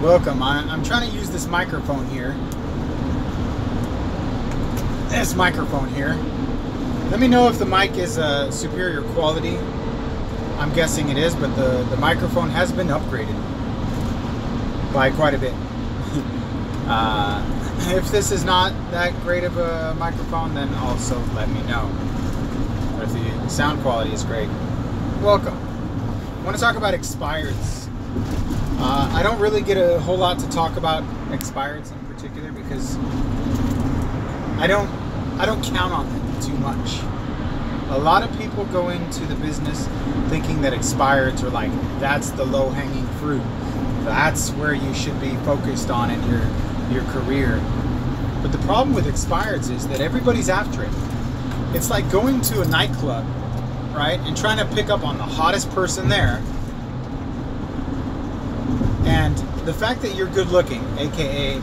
Welcome. I'm trying to use this microphone here. Let me know if the mic is superior quality. I'm guessing it is, but the microphone has been upgraded by quite a bit. If this is not that great of a microphone, then also let me know. But if the sound quality is great, welcome. I want to talk about expireds. I don't really get a whole lot to talk about expireds in particular because I don't count on them too much. A lot of people go into the business thinking that expireds are like, that's the low-hanging fruit. That's where you should be focused on in your career. But the problem with expireds is that everybody's after it. It's like going to a nightclub, right, and trying to pick up on the hottest person there. And the fact that you're good looking, aka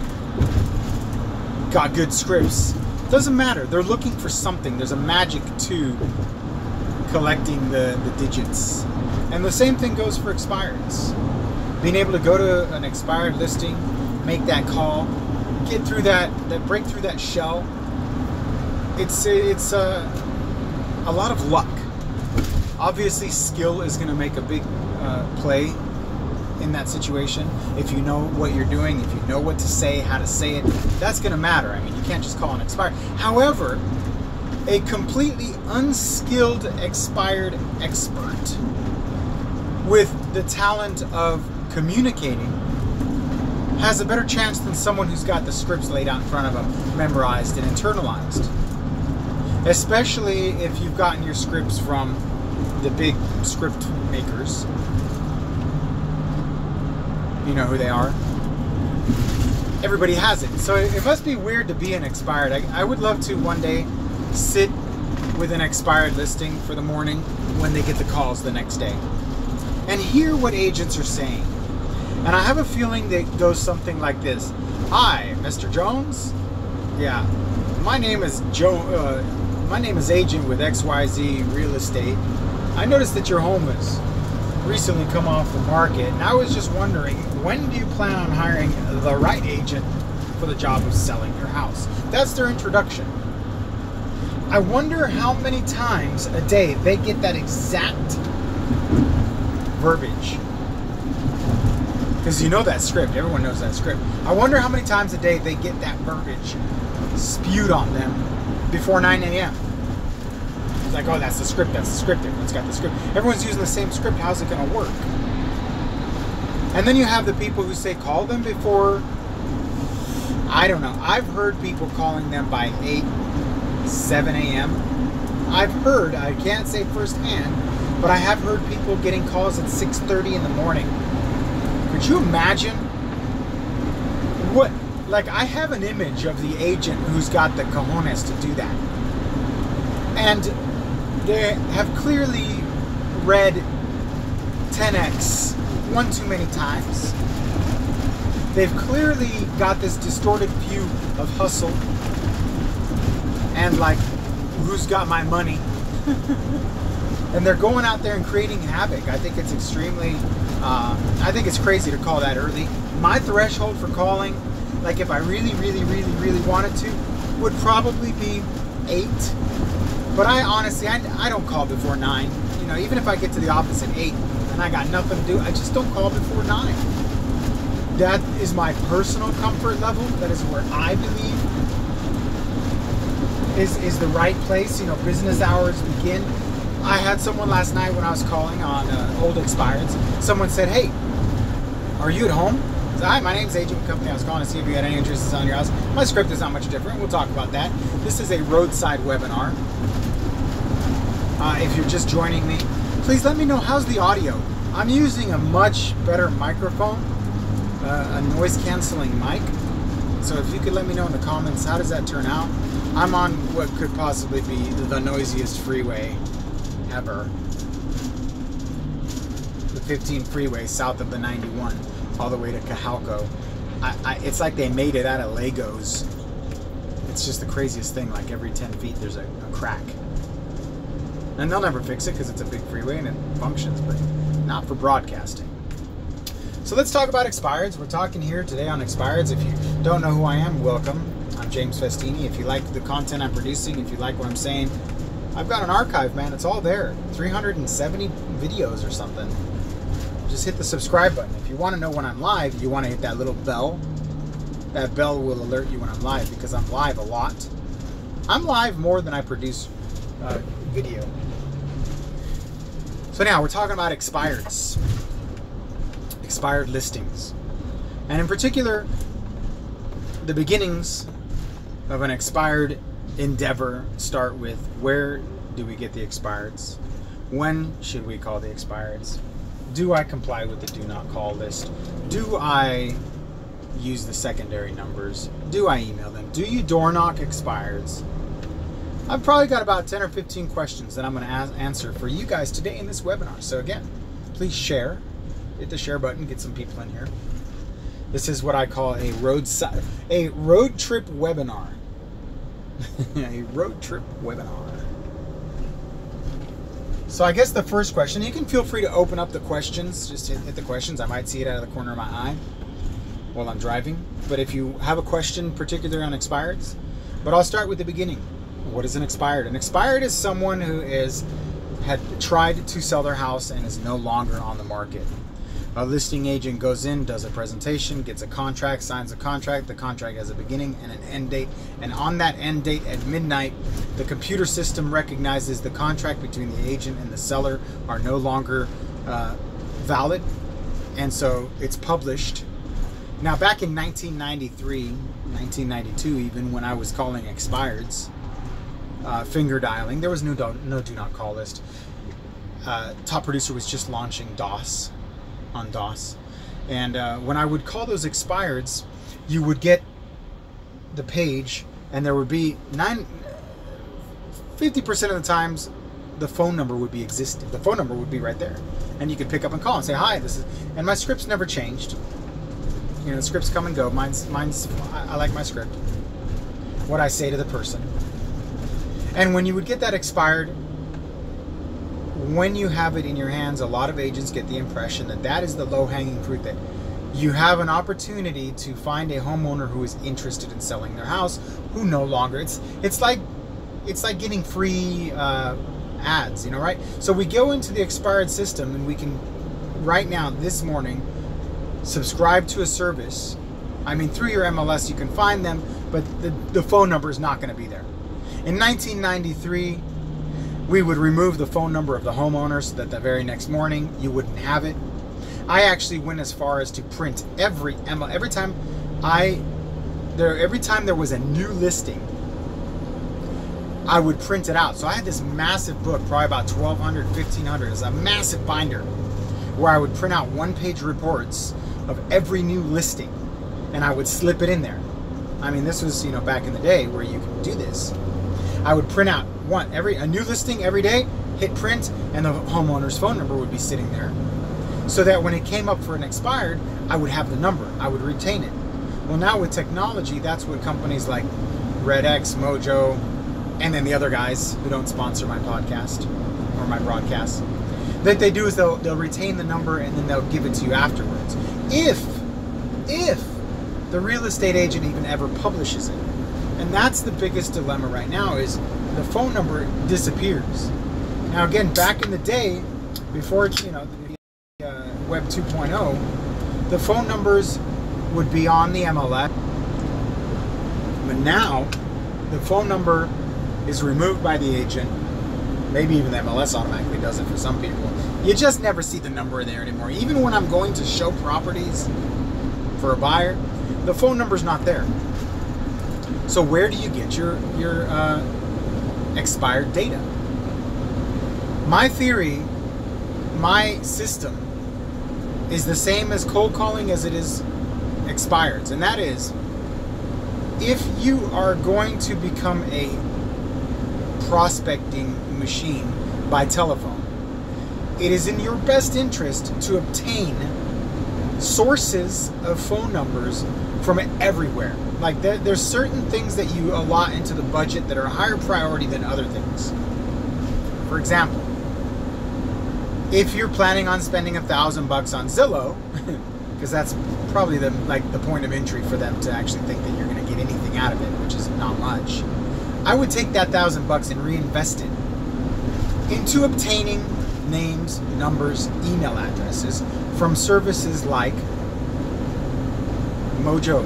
got good scripts, doesn't matter. They're looking for something. There's a magic to collecting the digits. And the same thing goes for expireds. Being able to go to an expired listing, make that call, get through that break through that shell. It's a lot of luck. Obviously, skill is going to make a big play in that situation. If you know what you're doing, if you know what to say, how to say it, that's going to matter. I mean, you can't just call an expired. However, a completely unskilled expired expert with the talent of communicating has a better chance than someone who's got the scripts laid out in front of them, memorized and internalized. Especially if you've gotten your scripts from the big script makers. You know who they are. Everybody has it. So it must be weird to be an expired. I would love to one day sit with an expired listing for the morning when they get the calls the next day and hear what agents are saying. And I have a feeling that it goes something like this. Hi, Mr. Jones. Yeah, my name is Joe. My name is Agent with XYZ Real Estate. I noticed that your home has recently come off the market, and I was just wondering, when do you plan on hiring the right agent for the job of selling your house? That's their introduction. I wonder how many times a day they get that exact verbiage. Because you know that script. Everyone knows that script. I wonder how many times a day they get that verbiage spewed on them before 9 a.m. It's like, oh, that's the script. That's the script. Everyone's got the script. Everyone's using the same script. How's it going to work? And then you have the people who say, call them before, I don't know. I've heard people calling them by 8, 7 a.m. I've heard, I can't say firsthand, but I have heard people getting calls at 6:30 in the morning. Could you imagine what, like, I have an image of the agent who's got the cojones to do that. And they have clearly read 10X one too many times. They've clearly got this distorted view of hustle and like, who's got my money? And they're going out there and creating havoc. I think it's extremely, I think it's crazy to call that early. My threshold for calling, like if I really wanted to, would probably be 8. But I honestly, I don't call before 9. You know, even if I get to the office at 8 and I got nothing to do, I just don't call before 9. That is my personal comfort level. That is where I believe is the right place. You know, business hours begin. I had someone last night when I was calling on old expireds. Someone said, hey, are you at home? I said, hi, my name's Agent with Company. I was calling to see if you had any interest in selling your house. My script is not much different. We'll talk about that. This is a roadside webinar. If you're just joining me, please let me know, how's the audio? I'm using a much better microphone, a noise canceling mic. So if you could let me know in the comments, how does that turn out? I'm on what could possibly be the noisiest freeway ever. The 15 freeway south of the 91 all the way to Cajalco. It's like they made it out of Legos. It's just the craziest thing. Like every 10 feet there's a crack. And they'll never fix it because it's a big freeway and it functions, but not for broadcasting. So let's talk about expireds. We're talking here today on expireds. If you don't know who I am, welcome. I'm James Festini. If you like the content I'm producing, if you like what I'm saying, I've got an archive, man. It's all there. 370 videos or something. Just hit the subscribe button. If you want to know when I'm live, you want to hit that little bell. That bell will alert you when I'm live, because I'm live a lot. I'm live more than I produce video. So now we're talking about expireds. Expired listings. And in particular, the beginnings of an expired endeavor start with, where do we get the expireds? When should we call the expireds? Do I comply with the do not call list? Do I use the secondary numbers? Do I email them? Do you door knock expireds? I've probably got about 10 or 15 questions that I'm going to answer for you guys today in this webinar. So again, please share. Hit the share button, get some people in here. This is what I call a road trip webinar. A road trip webinar. So I guess the first question, you can feel free to open up the questions. Just hit the questions. I might see it out of the corner of my eye while I'm driving. But if you have a question particularly on expireds, but I'll start with the beginning. What is an expired? An expired is someone who had tried to sell their house and is no longer on the market. A listing agent goes in, does a presentation, gets a contract, signs a contract. The contract has a beginning and an end date. And on that end date at midnight, the computer system recognizes the contract between the agent and the seller are no longer valid. And so it's published. Now, back in 1993, 1992 even, when I was calling expireds, finger dialing, there was no do not call list. Top Producer was just launching DOS. On DOS, and when I would call those expireds, you would get the page, and there would be 50% of the times the phone number would be existing. The phone number would be right there, and you could pick up and call and say, "Hi, this is." And my scripts never changed. You know, the scripts come and go. Mine's. I like my script. What I say to the person, and when you would get that expired. When you have it in your hands, a lot of agents get the impression that that is the low-hanging fruit, that you have an opportunity to find a homeowner who is interested in selling their house, who no longer, it's like getting free ads, you know, right? So we go into the expired system, and we can right now, this morning, subscribe to a service. I mean, through your MLS you can find them, but the phone number is not going to be there. In 1993, we would remove the phone number of the homeowner so that the very next morning you wouldn't have it. I actually went as far as to print every time there was a new listing, I would print it out. So I had this massive book, probably about 1,200, 1,500. It's a massive binder where I would print out one-page reports of every new listing, and I would slip it in there. I mean, this was, you know, back in the day where you could do this. I would print out a new listing every day, hit print, and the homeowner's phone number would be sitting there, so that when it came up for an expired, I would have the number. I would retain it. Well, now with technology, that's what companies like RedX, Mojo, and then the other guys who don't sponsor my podcast or my broadcast, that they do is they'll retain the number, and then they'll give it to you afterwards. If the real estate agent even ever publishes it. And that's the biggest dilemma right now, is the phone number disappears. Now again, back in the day, before, you know, Web 2.0, the phone numbers would be on the MLS. But now, the phone number is removed by the agent. Maybe even the MLS automatically does it for some people. You just never see the number there anymore. Even when I'm going to show properties for a buyer, the phone number's not there. So where do you get your expired data? My theory, my system, is the same as cold calling as it is expireds. And that is, if you are going to become a prospecting machine by telephone, it is in your best interest to obtain sources of phone numbers from everywhere. Like there's certain things that you allot into the budget that are a higher priority than other things. For example, if you're planning on spending $1,000 on Zillow, because that's probably the point of entry for them to actually think that you're going to get anything out of it, which is not much. I would take that $1,000 and reinvest it into obtaining names, numbers, email addresses from services like Mojo.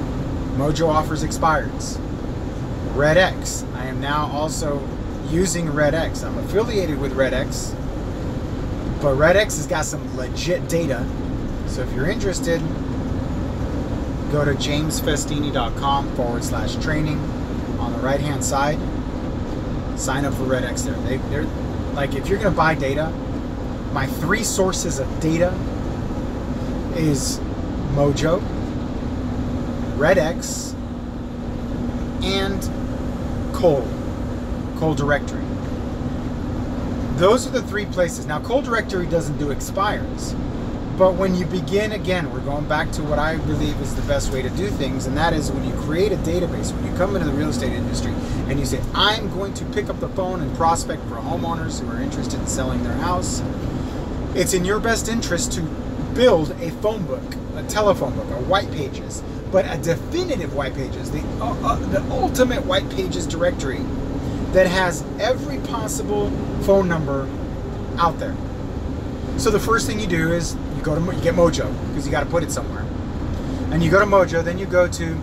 Mojo offers expireds. RedX. I am now also using RedX. I'm affiliated with RedX, but RedX has got some legit data. So if you're interested, go to jamesfestini.com/training. On the right hand side, sign up for RedX there. They're like, if you're going to buy data, my 3 sources of data is Mojo, RedX, and Cole Directory. Those are the 3 places. Now, Cole Directory doesn't do expires, but when you begin, again, we're going back to what I believe is the best way to do things, and that is when you create a database, when you come into the real estate industry and you say, I'm going to pick up the phone and prospect for homeowners who are interested in selling their house, it's in your best interest to build a phone book, a telephone book, a white pages, but a definitive white pages, the ultimate white pages directory that has every possible phone number out there. So the first thing you do is you get Mojo, because you got to put it somewhere, and you go to Mojo. Then you go to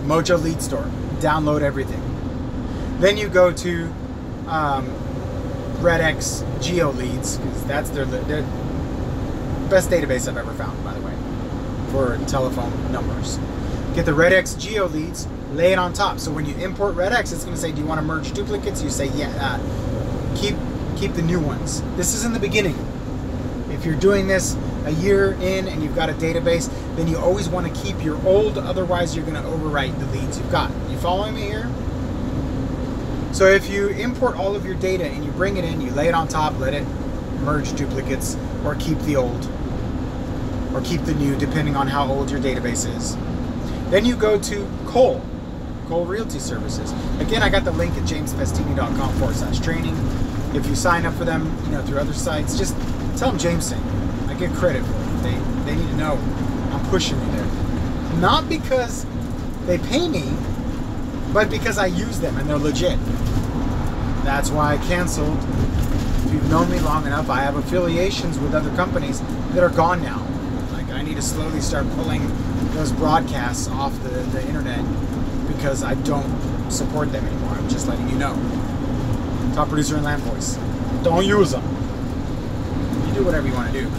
Mojo Lead Store, download everything. Then you go to RedX Geo Leads, because that's their best database I've ever found, by the way, for telephone numbers. Get the RedX Geo Leads, lay it on top. So when you import RedX, it's going to say, do you want to merge duplicates? You say, yeah, keep the new ones. This is in the beginning. If you're doing this a year in and you've got a database, then you always want to keep your old, otherwise you're going to overwrite the leads you've got. You following me here? So if you import all of your data and you bring it in, you lay it on top, let it merge duplicates, or keep the old, or keep the new, depending on how old your database is. Then you go to Cole Realty Services. Again, I got the link at jamesfestini.com/training. If you sign up for them, through other sites, just tell them James sent you. I get credit for it. They need to know I'm pushing you there. Not because they pay me, but because I use them and they're legit. That's why I canceled. If you've known me long enough, I have affiliations with other companies that are gone now. Like, I need to slowly start pulling those broadcasts off the internet because I don't support them anymore. I'm just letting you know. Top producer and land voice. Don't use them. You do whatever you want to do.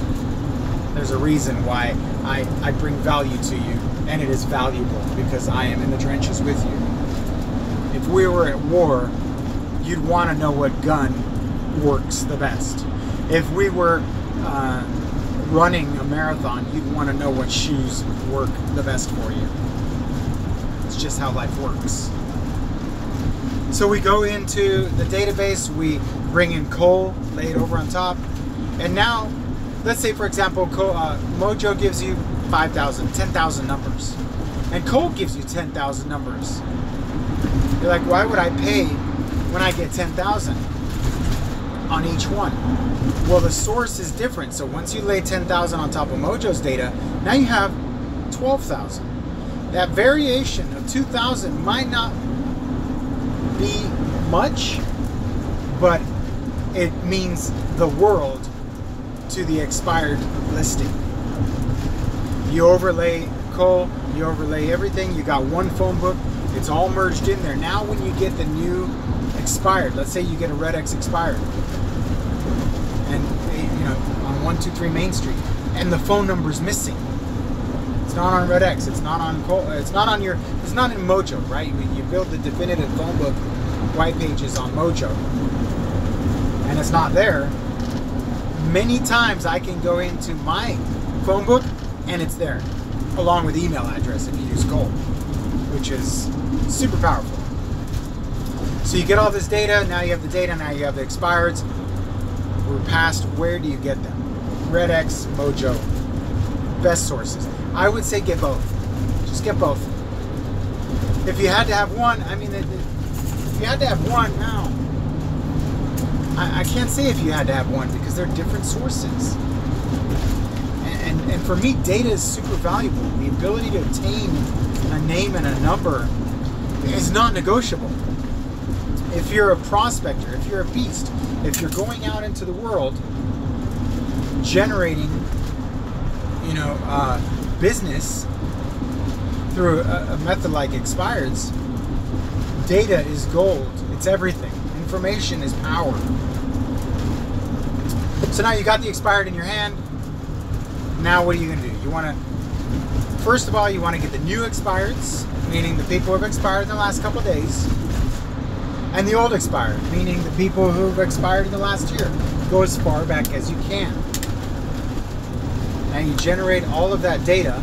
There's a reason why I bring value to you, and it is valuable because I am in the trenches with you. If we were at war, you'd want to know what gun works the best. If we were running a marathon, you'd want to know what shoes work the best for you. It's just how life works. So we go into the database, we bring in Cole, lay it over on top, and now, let's say for example, Mojo gives you 5,000, 10,000 numbers, and Cole gives you 10,000 numbers. You're like, why would I pay when I get 10,000 on each one? Well, the source is different. So once you lay 10,000 on top of Mojo's data, now you have 12,000. That variation of 2,000 might not be much, but it means the world to the expired listing. You overlay Cole, you overlay everything, you got one phone book, it's all merged in there. Now when you get the new expired, let's say you get a RedX expired, and on 123 Main Street, and the phone number's missing. It's not on RedX, it's not on Cole, it's not in Mojo, right? You build the definitive phone book white pages on Mojo, and it's not there. Many times I can go into my phone book and it's there, along with email address if you use Cole, which is super powerful. So you get all this data, now you have the data, now you have the expireds. We're past, where do you get them? RedX, Mojo, best sources. I would say get both. Just get both. If you had to have one, if you had to have one now, I can't say if you had to have one because they're different sources. And for me, data is super valuable. The ability to obtain a name and a number is not negotiable. If you're a prospector, if you're a beast, if you're going out into the world generating, business through a method like expireds, data is gold. It's everything. Information is power. So now you got the expired in your hand. Now what are you going to do? First of all, you want to get the new expireds, meaning the people who have expired in the last couple of days, and the old expired, meaning the people who have expired in the last year. Go as far back as you can. Now you generate all of that data,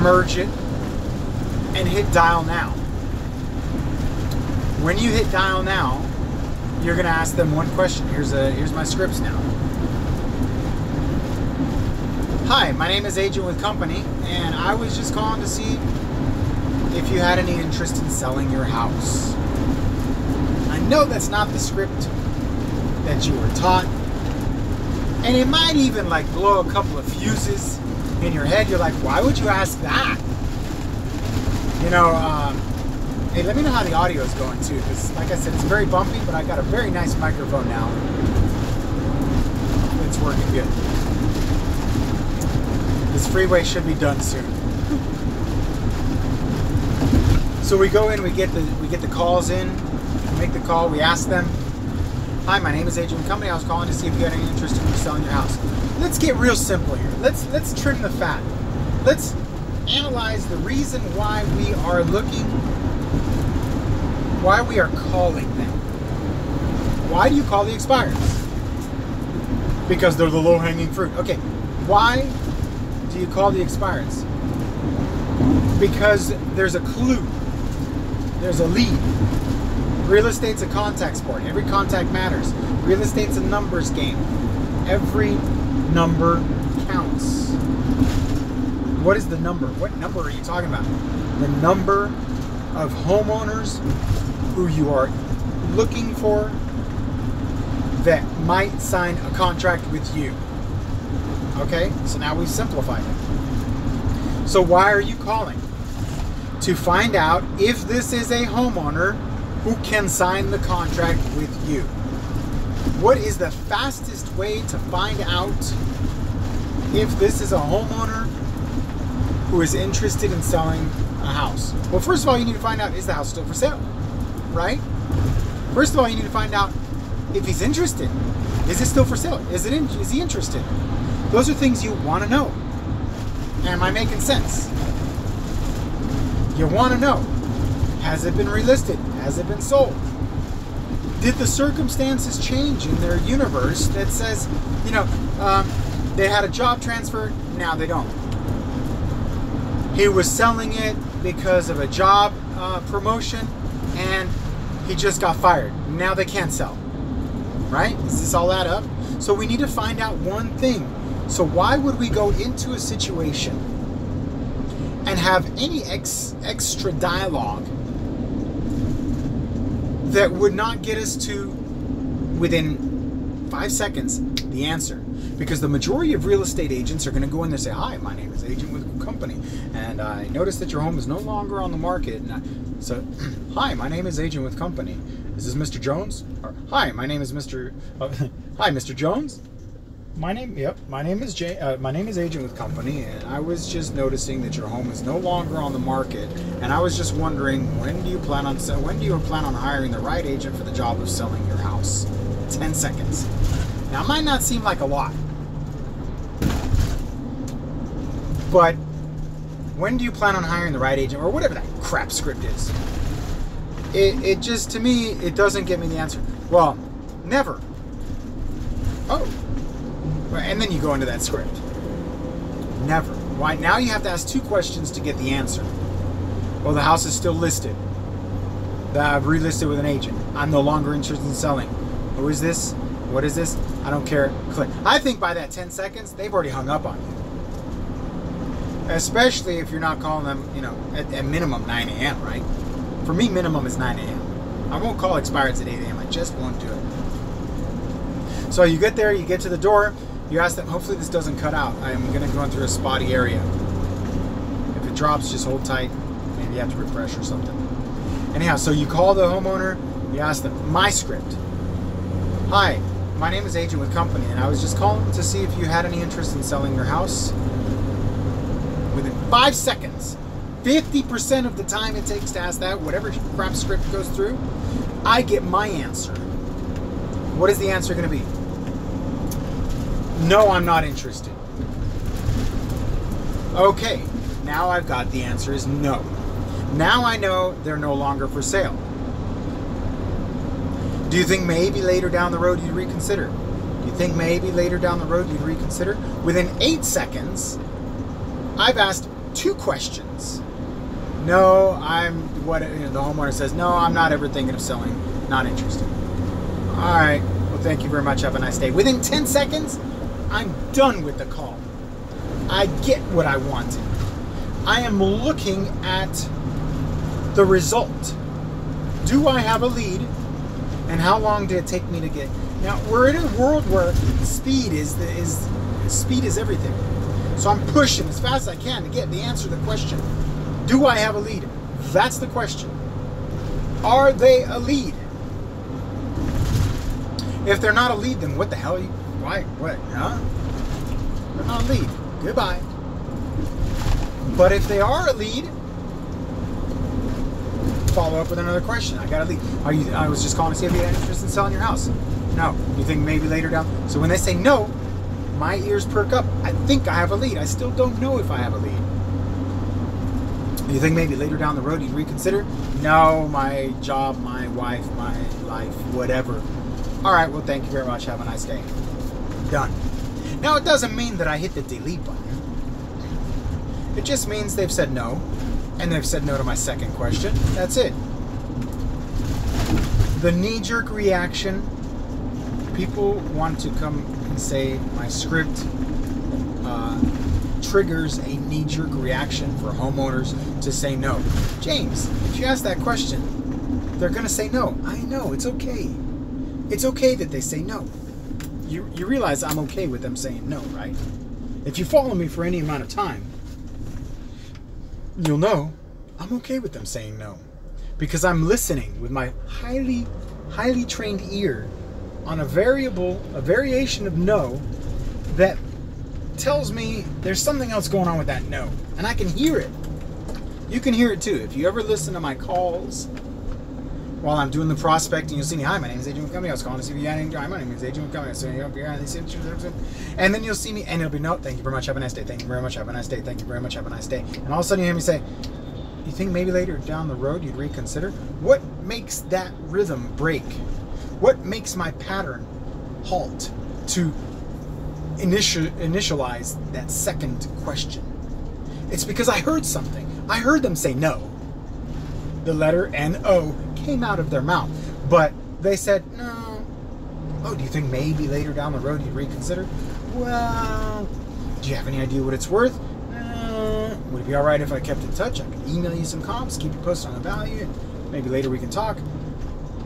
merge it, and hit dial now. When you hit dial now, you're going to ask them one question. Here's my scripts now. Hi, my name is Agent with Company, and I was just calling to see if you had any interest in selling your house. I know that's not the script that you were taught, and it might even blow a couple of fuses in your head. You're like, why would you ask that? Hey, let me know how the audio is going too, because like I said, it's very bumpy, but I got a very nice microphone now. It's working good. This freeway should be done soon. So we go in, we get the calls in, we make the call, we ask them, hi, my name is Agent with Company. I was calling to see if you had any interest in selling your house. Let's get real simple here. Let's trim the fat. Let's analyze the reason why we are looking, why we are calling them. Why do you call the expireds? Because they're the low-hanging fruit. Okay, why do you call the expireds? Because there's a clue. There's a lead. Real estate's a contact sport. Every contact matters. Real estate's a numbers game. Every number counts. What is the number? What number are you talking about? The number of homeowners who you are looking for that might sign a contract with you. Okay? So now we've simplified it. So why are you calling? To find out if this is a homeowner who can sign the contract with you. What is the fastest way to find out if this is a homeowner who is interested in selling a house? Well, first of all, you need to find out, is the house still for sale? Right? First of all, you need to find out if he's interested. Is it still for sale? Is he interested? Those are things you want to know. Am I making sense? You want to know, has it been relisted? Has it been sold? Did the circumstances change in their universe that says, they had a job transfer, now they don't. He was selling it because of a job promotion, and he just got fired. Now they can't sell. Right? Does this all add up? So we need to find out one thing. So why would we go into a situation and have any extra dialogue that would not get us to, within 5 seconds, the answer? Because the majority of real estate agents are going to go in there and say, hi, my name is Agent with Company, and I noticed that your home is no longer on the market. So, hi, my name is Agent with Company. Is this Mr. Jones? Or, hi, my name is Mr. Hi, Mr. Jones. My name is Agent with Company, and I was just noticing that your home is no longer on the market, and I was just wondering, when do you plan on hiring the right agent for the job of selling your house? 10 seconds. Now, it might not seem like a lot, but when do you plan on hiring the right agent, or whatever that crap script is? It just, to me, it doesn't give me the answer. Well, never. Oh. And then you go into that script. Never. Why? Now you have to ask 2 questions to get the answer. Well, the house is still listed. I've relisted with an agent. I'm no longer interested in selling. Who is this? What is this? I don't care. Click. I think by that 10 seconds, they've already hung up on you. Especially if you're not calling them, at minimum 9 a.m., right? For me, minimum is 9 a.m. I won't call expireds at 8 a.m. I just won't do it. So you get there, you get to the door, you ask them, hopefully this doesn't cut out. I'm going to go through a spotty area. If it drops, just hold tight. Maybe you have to refresh or something. Anyhow, so you call the homeowner, you ask them, my script. Hi, my name is Agent with Company, and I was just calling to see if you had any interest in selling your house. Within 5 seconds, 50% of the time it takes to ask that, whatever crap script goes through, I get my answer. What is the answer going to be? No, I'm not interested. Okay, now I've got the answer is no. Now I know they're no longer for sale. Do you think maybe later down the road you'd reconsider? Do you think maybe later down the road you'd reconsider? Within 8 seconds, I've asked 2 questions. No, the homeowner says, no, I'm not ever thinking of selling, not interested. All right, well, thank you very much, have a nice day. Within 10 seconds, I'm done with the call. I get what I wanted. I am looking at the result. Do I have a lead? And how long did it take me to get? Now, we're in a world where speed is everything. So I'm pushing as fast as I can to get the answer to the question. Do I have a lead? That's the question. Are they a lead? If they're not a lead, then what the hell are you? Why? What? Huh? They're not a lead. Goodbye. But if they are a lead, follow up with another question. I got a lead. I was just calling to see if you had interest in selling your house. No. You think maybe later down? So when they say no, my ears perk up. I think I have a lead. I still don't know if I have a lead. You think maybe later down the road you'd reconsider? No, my job, my wife, my life, whatever. All right, well, thank you very much. Have a nice day. Done. Now, it doesn't mean that I hit the delete button. It just means they've said no, and they've said no to my second question. That's it. The knee-jerk reaction, people want to come and say my script triggers a knee-jerk reaction for homeowners to say no. James, if you ask that question, they're going to say no. I know, it's okay. It's okay that they say no. You realize I'm okay with them saying no, right? If you follow me for any amount of time, you'll know I'm okay with them saying no. Because I'm listening with my highly trained ear on a variation of no that tells me there's something else going on with that no. And I can hear it. You can hear it too. If you ever listen to my calls while I'm doing the prospecting, you'll see me, hi, my name is Agent with Company. I was calling to see if you had any, hi, my name is Agent with Company. And then you'll see me, and it'll be, no, thank you very much, have a nice day. Thank you very much, have a nice day. Thank you very much, have a nice day. And all of a sudden you hear me say, you think maybe later down the road you'd reconsider? What makes that rhythm break? What makes my pattern halt to initialize that second question? It's because I heard something. I heard them say no. The letter N-O came out of their mouth. But they said, no. Oh, do you think maybe later down the road you'd reconsider? Well, do you have any idea what it's worth? Would it be all right if I kept in touch? I could email you some comps, keep you posted on the value, and maybe later we can talk.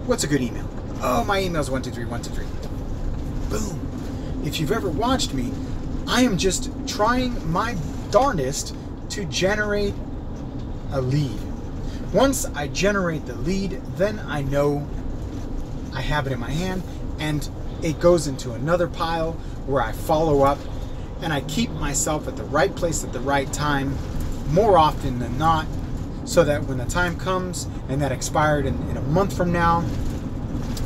What's a good email? Oh, my email's 123123. Boom. If you've ever watched me, I am just trying my darndest to generate a lead. Once I generate the lead, then I know I have it in my hand, and it goes into another pile where I follow up, and I keep myself at the right place at the right time more often than not, so that when the time comes, and that expired in a month from now,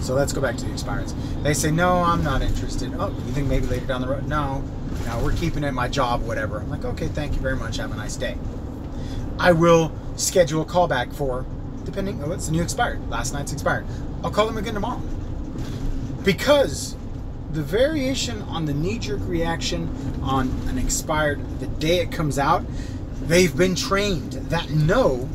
so let's go back to the expireds. They say, no, I'm not interested. Oh, you think maybe later down the road? No, we're keeping it, my job, whatever. I'm like, okay, thank you very much, have a nice day. I will schedule a callback for, depending, oh, it's the new expired, last night's expired. I'll call them again tomorrow. Because the variation on the knee-jerk reaction on an expired, the day it comes out, they've been trained. That no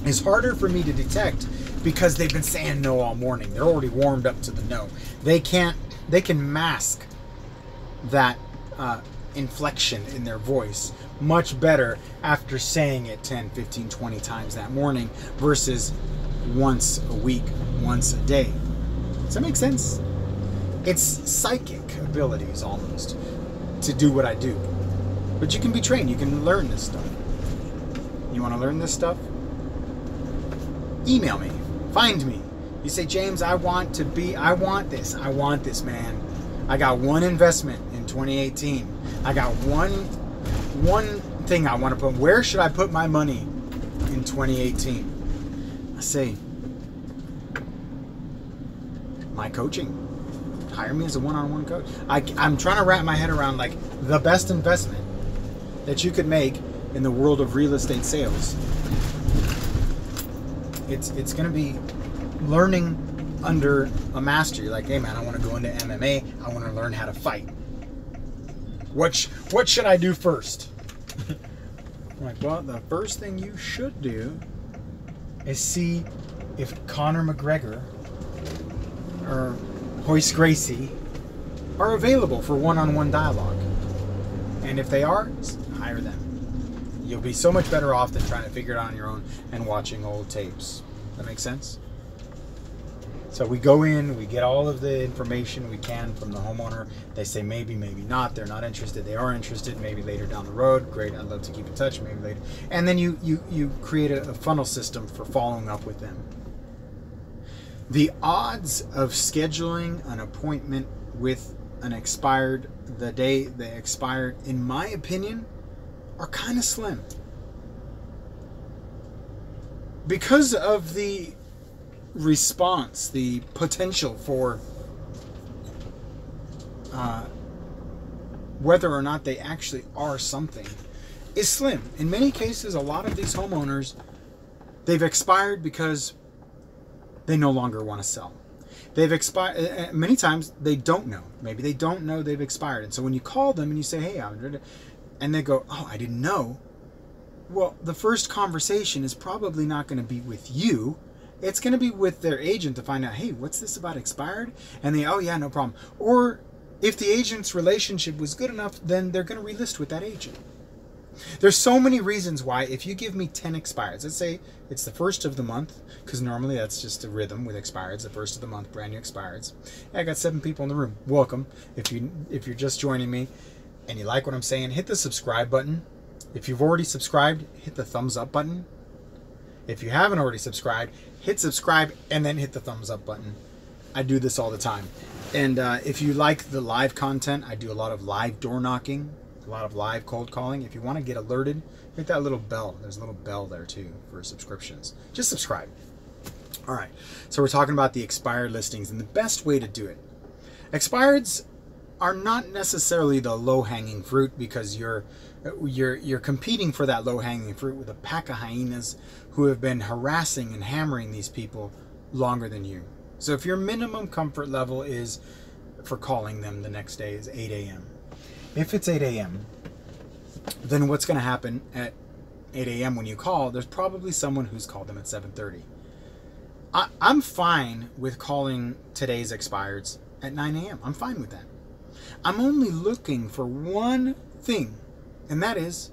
is harder for me to detect because they've been saying no all morning. They're already warmed up to the no. They can mask that inflection in their voice much better after saying it 10, 15, 20 times that morning versus once a week, once a day. Does that make sense? It's psychic abilities almost to do what I do. But you can be trained. You can learn this stuff. You want to learn this stuff? Email me. Find me. You say, James, I want this. I want this, man. I got one investment in 2018. I got one thing I want to put. Where should I put my money in 2018? I say, my coaching. Hire me as a one-on-one coach. I'm trying to wrap my head around like the best investment that you could make in the world of real estate sales. It's going to be learning under a master. You're like, hey man, I want to go into MMA. I want to learn how to fight. What should I do first? I'm like, well, the first thing you should do is see if Conor McGregor or Royce Gracie are available for one-on-one dialogue. And if they are, hire them. You'll be so much better off than trying to figure it out on your own and watching old tapes. That makes sense? So we go in, we get all of the information we can from the homeowner. They say maybe, maybe not. They're not interested. They are interested. Maybe later down the road. Great, I'd love to keep in touch. Maybe later. And then you create a funnel system for following up with them. The odds of scheduling an appointment with an expired the day they expired, in my opinion, are kind of slim. Because of the response, the potential for whether or not they actually are something is slim. In many cases, a lot of these homeowners, they've expired because they no longer want to sell. They've expired. Many times they don't know. Maybe they don't know they've expired. And so when you call them and you say, hey, and they go, oh, I didn't know. Well, the first conversation is probably not going to be with you. It's going to be with their agent to find out, hey, what's this about expired? And they, oh yeah, no problem. Or if the agent's relationship was good enough, then they're going to relist with that agent. There's so many reasons why if you give me 10 expireds, let's say it's the first of the month, because normally that's just a rhythm with expireds, the first of the month, brand new expireds. I got 7 people in the room. Welcome. If you're just joining me and you like what I'm saying, hit the subscribe button. If you've already subscribed, hit the thumbs up button. If you haven't already subscribed, hit subscribe and then hit the thumbs up button. I do this all the time. And if you like the live content, I do a lot of live door knocking, a lot of live cold calling. If you want to get alerted, hit that little bell. There's a little bell there too for subscriptions. Just subscribe. All right. So we're talking about the expired listings and the best way to do it. Expireds are not necessarily the low-hanging fruit because you're competing for that low-hanging fruit with a pack of hyenas who have been harassing and hammering these people longer than you. So if your minimum comfort level is for calling them the next day is 8 a.m. If it's 8 a.m., then what's going to happen at 8 a.m. when you call, there's probably someone who's called them at 7:30. I'm fine with calling today's expireds at 9 a.m. I'm fine with that. I'm only looking for one thing, and that is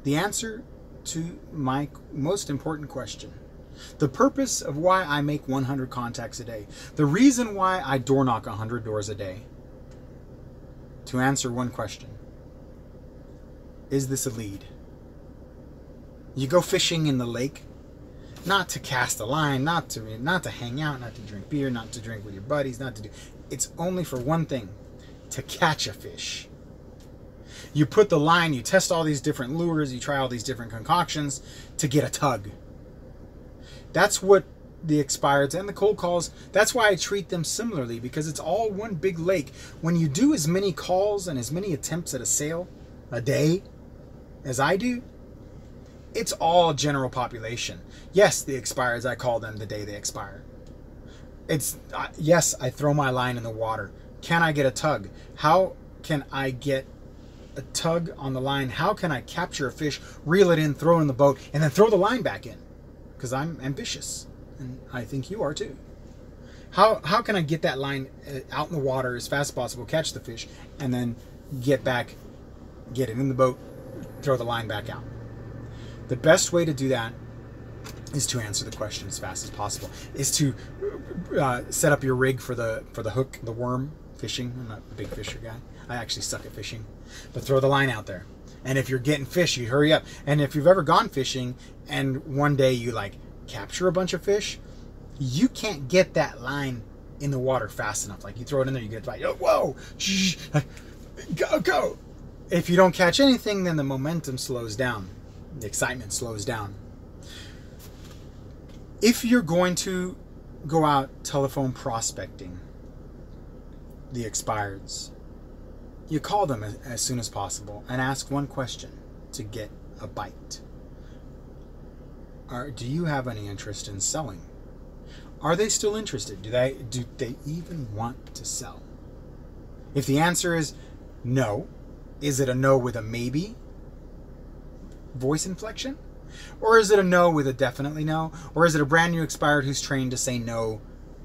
the answer to my most important question. The purpose of why I make 100 contacts a day. The reason why I door knock 100 doors a day. To answer one question. Is this a lead? You go fishing in the lake, not to cast a line, not to hang out, not to drink beer, not to drink with your buddies, not to do. It's only for one thing, to catch a fish. You put the line, you test all these different lures, you try all these different concoctions to get a tug. That's what the expireds and the cold calls, that's why I treat them similarly, because it's all one big lake. When you do as many calls and as many attempts at a sale a day as I do, it's all general population. Yes, the expireds, I call them the day they expire. It's yes, I throw my line in the water. Can I get a tug? How can I get a tug on the line? How can I capture a fish, reel it in, throw it in the boat, and then throw the line back in? Because I'm ambitious, and I think you are too. How can I get that line out in the water as fast as possible, catch the fish, and then get it in the boat, throw the line back out? The best way to do that is to answer the question as fast as possible, is to set up your rig for the hook, the worm fishing. I'm not a big fisher guy. I actually suck at fishing, but throw the line out there. And if you're getting fish, you hurry up. And if you've ever gone fishing and one day you like capture a bunch of fish, you can't get that line in the water fast enough. Like you throw it in there, you get it like, oh, whoa, go. If you don't catch anything, then the momentum slows down. The excitement slows down. If you're going to go out telephone prospecting the expireds, you call them as soon as possible and ask one question to get a bite. Do you have any interest in selling? Are they still interested? Do they even want to sell? If the answer is no, is it a no with a maybe voice inflection? Or is it a no with a definitely no? Or is it a brand new expired who's trained to say no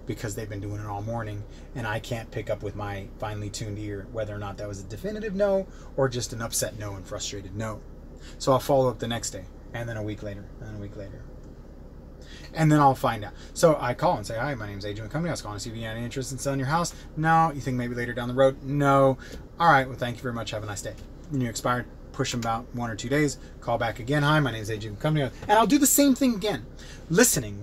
because they've been doing it all morning and I can't pick up with my finely tuned ear whether or not that was a definitive no or just an upset no and frustrated no? So I'll follow up the next day, and then a week later, and a week later. And then I'll find out. So I call and say, hi, my name's Agent with Company. I was calling to see if you had any interest in selling your house. No. You think maybe later down the road? No. All right. Well, thank you very much. Have a nice day. When you expired, push them about 1 or 2 days. Call back again. Hi, my name's Agent with Company. And I'll do the same thing again. Listening.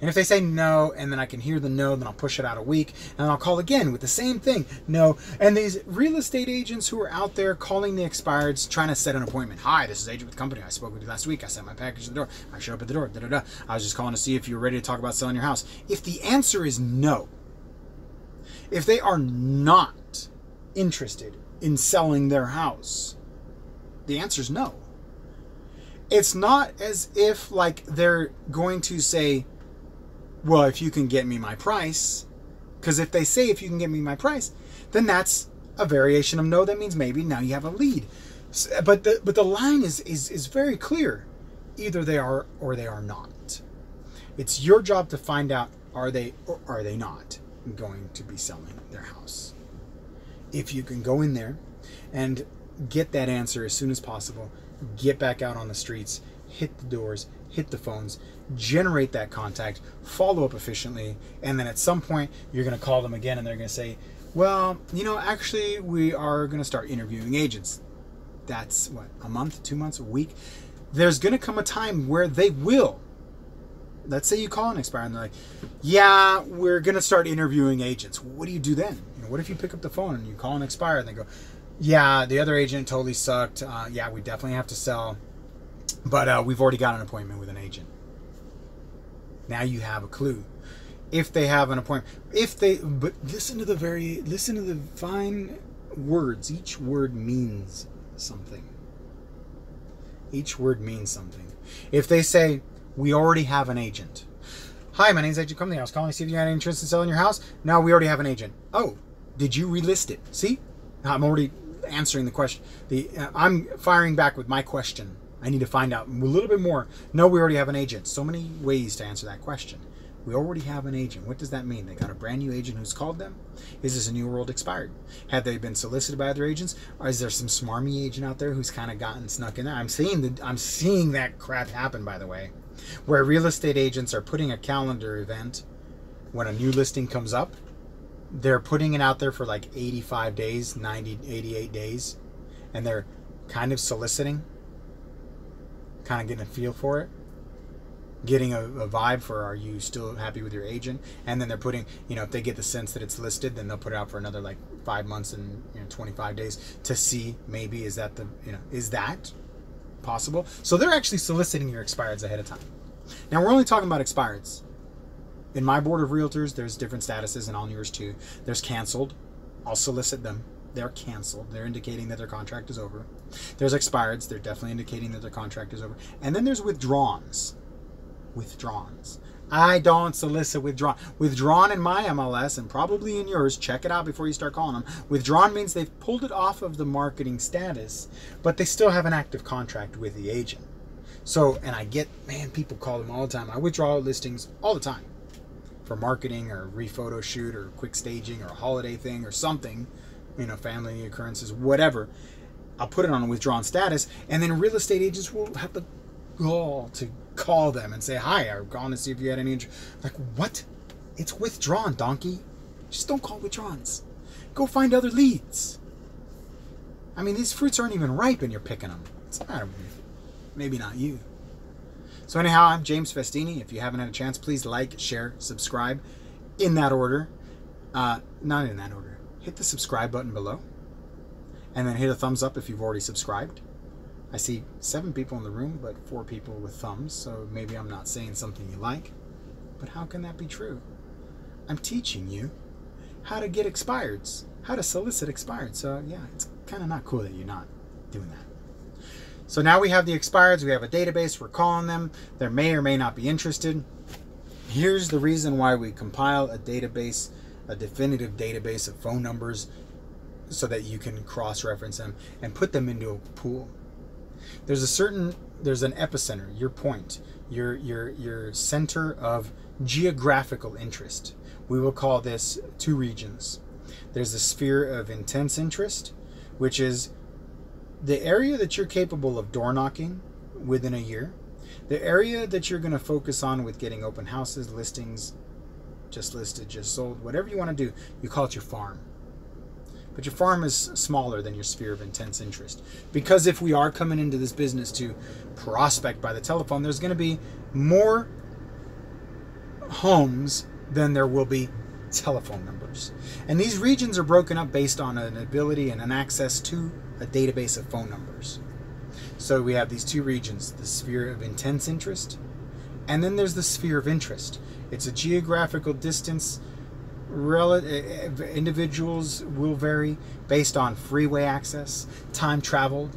And if they say no, and then I can hear the no, then I'll push it out a week. And I'll call again with the same thing. No. And these real estate agents who are out there calling the expireds, trying to set an appointment. Hi, this is Agent with Company. I spoke with you last week. I sent my package to the door. I showed up at the door. I was just calling to see if you were ready to talk about selling your house. If the answer is no, if they are not interested in selling their house, the answer is no. It's not as if like they're going to say, well, if you can get me my price, because if they say if you can get me my price, then that's a variation of no. That means maybe now you have a lead. But the line is very clear. Either they are or they are not. It's your job to find out, are they or are they not going to be selling their house. If you can go in there and get that answer as soon as possible, get back out on the streets, hit the doors, hit the phones, generate that contact, follow up efficiently, and then at some point you're going to call them again and they're going to say, well, actually we are going to start interviewing agents. That's what, a month, 2 months, a week? There's going to come a time where they will. Let's say you call an expired and they're like, yeah, we're going to start interviewing agents. What do you do then? What if you pick up the phone and you call an expired and they go, yeah, the other agent totally sucked. Yeah, we definitely have to sell. But we've already got an appointment with an agent. Now you have a clue. If they have an appointment. But listen to the fine words. Each word means something. Each word means something. If they say, we already have an agent. Hi, my name's Agent Company. I was calling to see if you had any interest in selling your house. No, we already have an agent. Oh, did you relist it? See? I'm already answering the question. I'm firing back with my question. I need to find out a little bit more. No, we already have an agent. So many ways to answer that question. We already have an agent. What does that mean? They got a brand new agent who's called them? Is this a new world expired? Have they been solicited by other agents? Or is there some smarmy agent out there who's kind of gotten snuck in there? I'm seeing that crap happen, by the way, where real estate agents are putting a calendar event when a new listing comes up. They're putting it out there for like 85 days, 90, 88 days, and they're kind of soliciting, kind of getting a feel for it, getting a vibe for, are you still happy with your agent? And then they're putting, if they get the sense that it's listed, then they'll put it out for another like 5 months and 25 days to see maybe is that possible? So they're actually soliciting your expireds ahead of time. Now we're only talking about expireds. In my board of realtors, there's different statuses, and on yours too. There's canceled. I'll solicit them. They're canceled. They're indicating that their contract is over. There's expireds. They're definitely indicating that their contract is over. And then there's withdrawns. Withdrawns. I don't solicit withdrawn. Withdrawn in my MLS, and probably in yours, check it out before you start calling them. Withdrawn means they've pulled it off of the marketing status, but they still have an active contract with the agent. So, and I get, people call them all the time. I withdraw listings all the time. For marketing or re-photo shoot or quick staging or a holiday thing or something, family occurrences, whatever. I'll put it on a withdrawn status, and then real estate agents will have the gall to call them and say, hi, I'm calling to see if you had any interest. Like, what? It's withdrawn, donkey. Just don't call withdrawns. Go find other leads. I mean, these fruits aren't even ripe and you're picking them. It's not, maybe not you. So anyhow, I'm James Festini. If you haven't had a chance, please like, share, subscribe in that order. Not in that order. Hit the subscribe button below. And then hit a thumbs up if you've already subscribed. I see 7 people in the room, but 4 people with thumbs, so maybe I'm not saying something you like. But how can that be true? I'm teaching you how to get expireds, how to solicit expireds. So yeah, it's kind of not cool that you're not doing that. So now we have the expireds, we have a database, we're calling them, they may or may not be interested. Here's the reason why we compile a database, a definitive database of phone numbers, so that you can cross-reference them and put them into a pool. There's an epicenter, your point, your center of geographical interest. We will call this 2 regions. There's the sphere of intense interest, which is the area that you're capable of door knocking within a year, the area that you're going to focus on with getting open houses, listings, just listed, just sold, whatever you want to do, you call it your farm. But your farm is smaller than your sphere of intense interest. Because if we are coming into this business to prospect by the telephone, there's going to be more homes than there will be telephone numbers. And these regions are broken up based on an ability and an access to a database of phone numbers. So we have these 2 regions, the sphere of intense interest, and then there's the sphere of interest. It's a geographical distance. Individuals will vary based on freeway access, time traveled,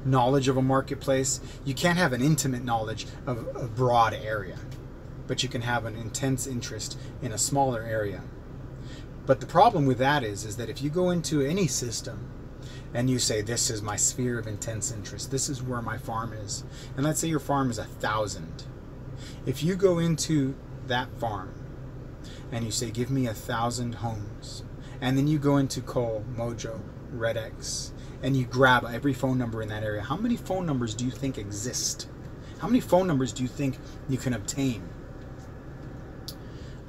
knowledge of a marketplace. You can't have an intimate knowledge of a broad area, but you can have an intense interest in a smaller area. But the problem with that is that if you go into any system and you say, this is my sphere of intense interest, this is where my farm is, and let's say your farm is 1,000. If you go into that farm and you say, give me 1,000 homes, and then you go into Cole, Mojo, RedX, and you grab every phone number in that area, how many phone numbers do you think exist? How many phone numbers do you think you can obtain?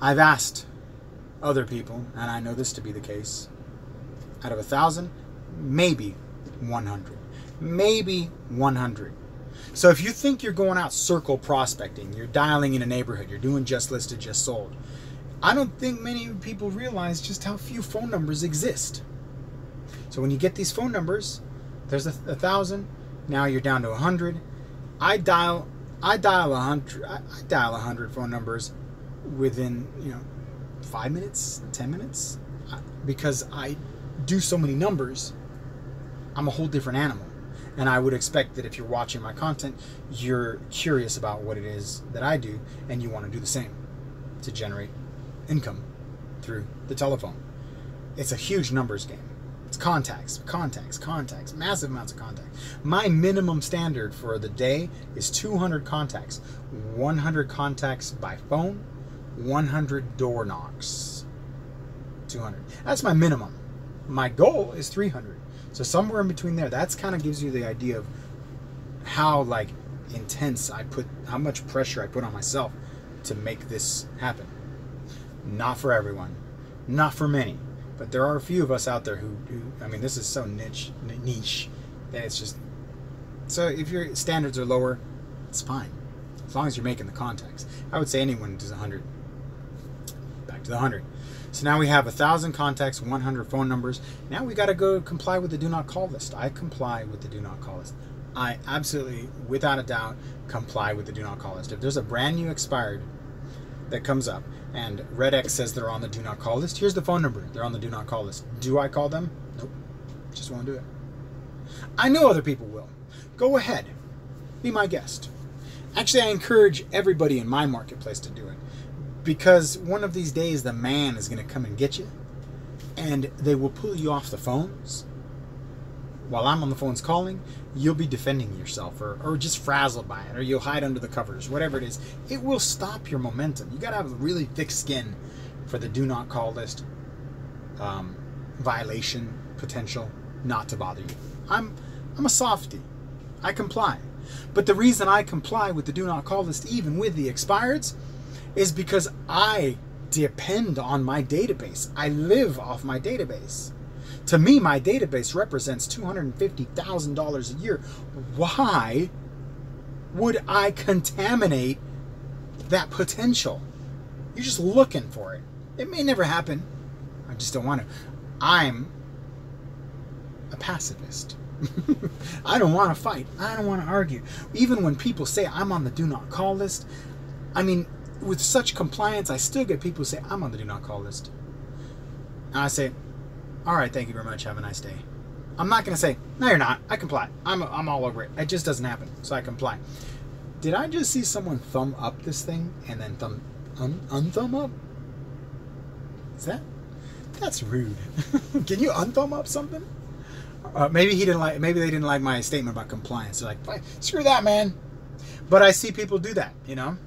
I've asked other people, and I know this to be the case, out of 1,000, maybe 100. Maybe 100. So if you think you're going out circle prospecting, you're dialing in a neighborhood, you're doing just listed, just sold, I don't think many people realize just how few phone numbers exist. So when you get these phone numbers, there's 1,000, now you're down to 100. I dial 100 phone numbers within 5 minutes, 10 minutes, because I do so many numbers. I'm a whole different animal. And I would expect that if you're watching my content, you're curious about what it is that I do, and you want to do the same to generate income through the telephone. It's a huge numbers game. It's contacts, massive amounts of contacts. My minimum standard for the day is 200 contacts. 100 contacts by phone, 100 door knocks. 200. That's my minimum. My goal is 300. So somewhere in between there, that's kind of gives you the idea of how intense how much pressure I put on myself to make this happen. Not for everyone, not for many, but there are a few of us out there who I mean, this is so niche that it's just, so if your standards are lower, it's fine, as long as you're making the contacts. I would say anyone does 100. Back to the 100. So now we have 1,000 contacts, 100 phone numbers. Now we got to go comply with the do not call list. I comply with the do not call list. I absolutely, without a doubt, comply with the do not call list. If there's a brand new expired that comes up and RedX says they're on the do not call list, here's the phone number. They're on the do not call list. Do I call them? Nope. Just won't do it. I know other people will. Go ahead. Be my guest. Actually, I encourage everybody in my marketplace to do it, because one of these days the man is going to come and get you, and they will pull you off the phones. While I'm on the phones calling, you'll be defending yourself, or just frazzled by it, or you'll hide under the covers, whatever it is. It will stop your momentum. You got to have a really thick skin for the do not call list violation potential not to bother you. I'm a softie. I comply. But the reason I comply with the do not call list, even with the expireds, is because I depend on my database. I live off my database. To me, my database represents $250,000 a year. Why would I contaminate that potential? You're just looking for it. It may never happen. I just don't want to. I'm a pacifist. I don't want to fight. I don't want to argue. Even when people say I'm on the do not call list, I mean, with such compliance, I still get people who say I'm on the do not call list. And I say, all right, thank you very much. Have a nice day. I'm not going to say, no, you're not. I comply. I'm all over it. It just doesn't happen. So I comply. Did I just see someone thumb up this thing and then unthumb up? Is that's rude. Can you unthumb up something? Maybe he didn't like. Maybe they didn't like my statement about compliance. They're like, screw that, man. But I see people do that. You know,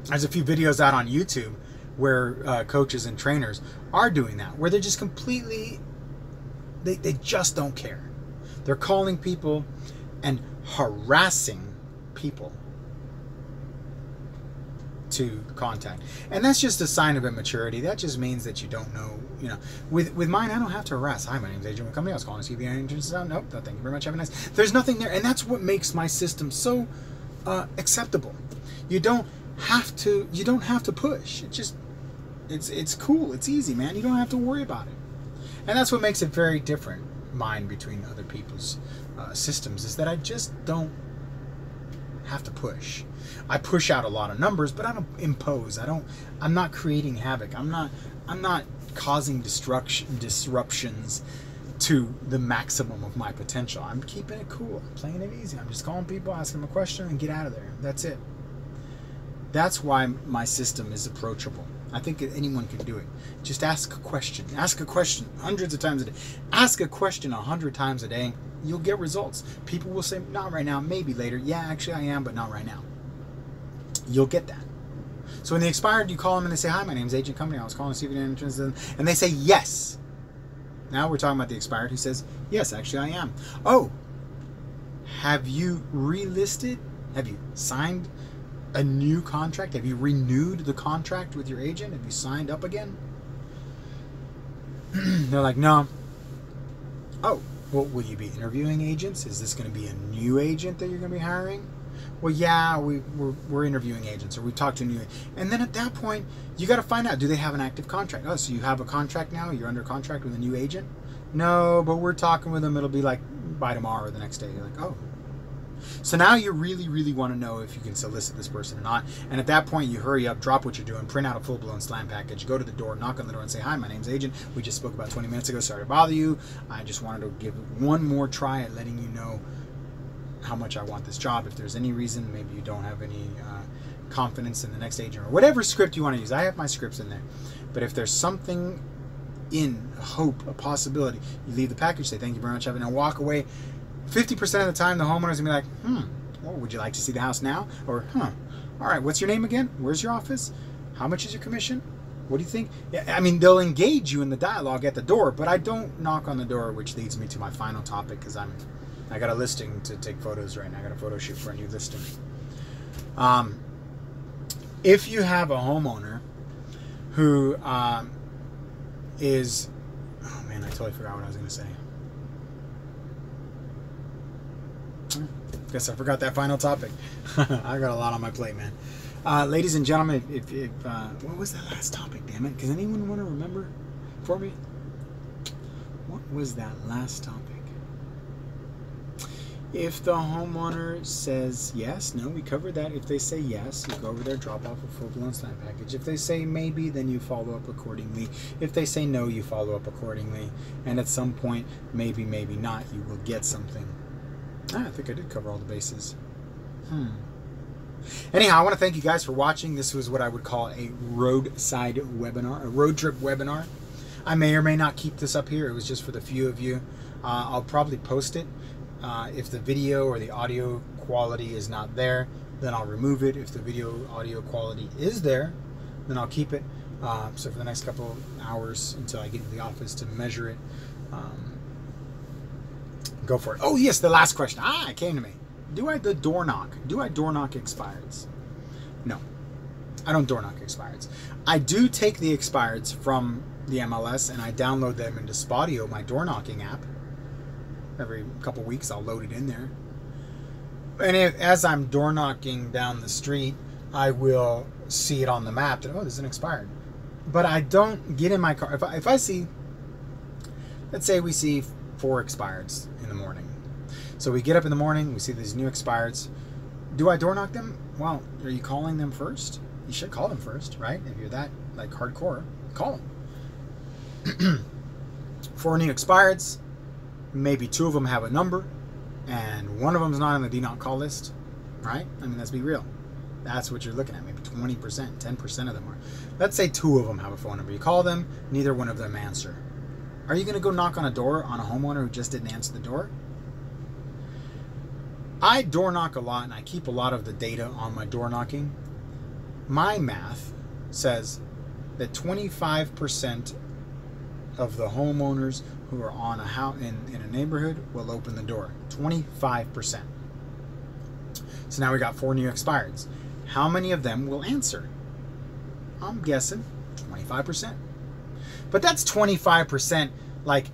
there's a few videos out on YouTube where coaches and trainers are doing that, where they're just completely, they just don't care. They're calling people and harassing people to contact, and that's just a sign of immaturity. That just means that you don't know. You know, with mine, I don't have to harass. Hi, my name's Adrian with company. I was calling to see if you had any interest. Nope, no, thank you very much. Have a nice. There's nothing there, and that's what makes my system so acceptable. You don't have to. You don't have to push. It's cool. It's easy, man. You don't have to worry about it, and that's what makes it very different. Mine between other people's systems is that I just don't have to push. I push out a lot of numbers, but I don't impose. I'm not creating havoc. I'm not causing disruptions to the maximum of my potential. I'm keeping it cool. I'm playing it easy. I'm just calling people, asking them a question, and get out of there. That's it. That's why my system is approachable. I think anyone can do it. Just ask a question. Ask a question hundreds of times a day. Ask a question 100 times a day. You'll get results. People will say, not right now, maybe later. Yeah, actually I am, but not right now. You'll get that. So when they expired, you call them and they say, hi, my name's Agent Company. I was calling to see if you're interested. And they say, yes. Now we're talking about the expired who says, yes, actually I am. Oh, have you relisted? Have you signed a new contract? Have you renewed the contract with your agent? Have you signed up again? They're like, no. Oh, well, will you be interviewing agents? Is this going to be a new agent that you're going to be hiring? Well, yeah, we're interviewing agents, or we talked to a new agent. And then at that point, you got to find out, do they have an active contract? Oh, so you have a contract now? You're under contract with a new agent? No, but we're talking with them. It'll be like by tomorrow or the next day. You're like, oh. So now you really, really want to know if you can solicit this person or not. And at that point, you hurry up, drop what you're doing, print out a full-blown slam package, go to the door, knock on the door and say, hi, my name's Agent. We just spoke about 20 minutes ago. Sorry to bother you. I just wanted to give one more try at letting you know how much I want this job. If there's any reason, maybe you don't have any confidence in the next agent or whatever script you want to use. I have my scripts in there. But if there's something in, a hope, a possibility, you leave the package, say, thank you very much, have it, and walk away. 50% of the time, the homeowner's going to be like, well, would you like to see the house now? Or, all right, what's your name again? Where's your office? How much is your commission? What do you think? Yeah, I mean, they'll engage you in the dialogue at the door, but I don't knock on the door, which leads me to my final topic, because I got a listing to take photos right now. I got a photo shoot for a new listing. If you have a homeowner who is, oh man, I totally forgot what I was going to say. Guess I forgot that final topic. I got a lot on my plate, man. Ladies and gentlemen, if what was that last topic, damn it? Does anyone want to remember for me? What was that last topic? If the homeowner says yes, no, we covered that. If they say yes, you go over there, drop off a full-blown slam package. If they say maybe, then you follow up accordingly. If they say no, you follow up accordingly. And at some point, maybe, maybe not, you will get something. I think I did cover all the bases. Anyhow, I want to thank you guys for watching. This was what I would call a roadside webinar, a road trip webinar. I may or may not keep this up here. It was just for the few of you. I'll probably post it. If the video or the audio quality is not there, then I'll remove it. If the video audio quality is there, then I'll keep it. So for the next couple hours until I get to the office to measure it, go for it. Oh yes, the last question. It came to me. Do I the door knock? Do I door knock expireds? No, I don't door knock expireds. I do take the expireds from the MLS and I download them into Spodio, my door knocking app. Every couple weeks I'll load it in there. And as I'm door knocking down the street, I will see it on the map that, oh, there's an expired. But I don't get in my car. If I see, let's say we see 4 expireds in the morning. So we get up in the morning, we see these new expireds. Do I door knock them? Well, are you calling them first? You should call them first, right? If you're that like hardcore, call them. 4 new expireds. Maybe 2 of them have a number, and 1 of them's not on the do not call list, right? I mean, let's be real. That's what you're looking at. Maybe 20%, 10% of them are. Let's say 2 of them have a phone number. You call them, neither one of them answer. Are you going to go knock on a door on a homeowner who just didn't answer the door? I door knock a lot, and I keep a lot of the data on my door knocking. My math says that 25% of the homeowners who are on a house in a neighborhood will open the door. 25%. So now we got 4 new expireds. How many of them will answer? I'm guessing 25%. But that's 25%, like